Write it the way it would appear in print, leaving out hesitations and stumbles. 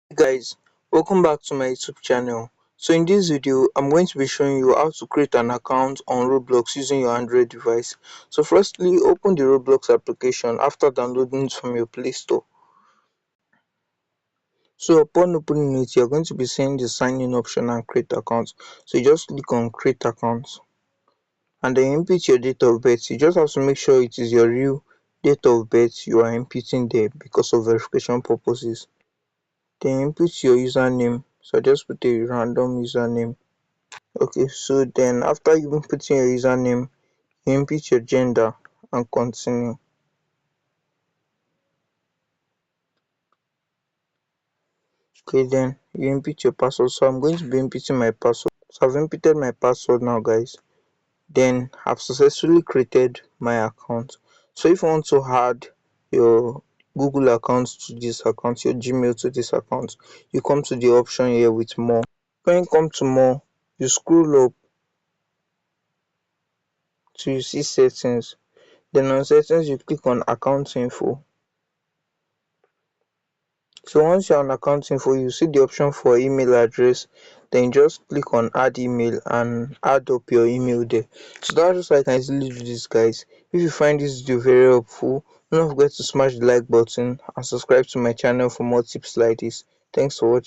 Hey guys, welcome back to my YouTube channel. So in this video, I'm going to be showing you how to create an account on Roblox using your Android device. So firstly, open the Roblox application after downloading it from your Play Store. So upon opening it, you're going to be seeing the sign in option and create account. So you just click on create account and then input your date of birth. You just have to make sure it is your real date of birth you are inputting there because of verification purposes. Then input your username. So just put a random username. Okay, so then after you input your username, you input your gender and continue. Okay, then you input your password. So I'm going to be inputting my password. So I've inputted my password now, guys. Then I've successfully created my account. So if you want to add your Google account to this account, your Gmail to this account, you come to the option here with more. When you come to more, you scroll up till you see settings. Then on settings, you click on account info. So once you're on account info, you see the option for email address. Then just click on add email and add up your email there. So that's just how I can easily do this, guys. If you find this video very helpful, don't forget to smash the like button and subscribe to my channel for more tips like this. Thanks for watching.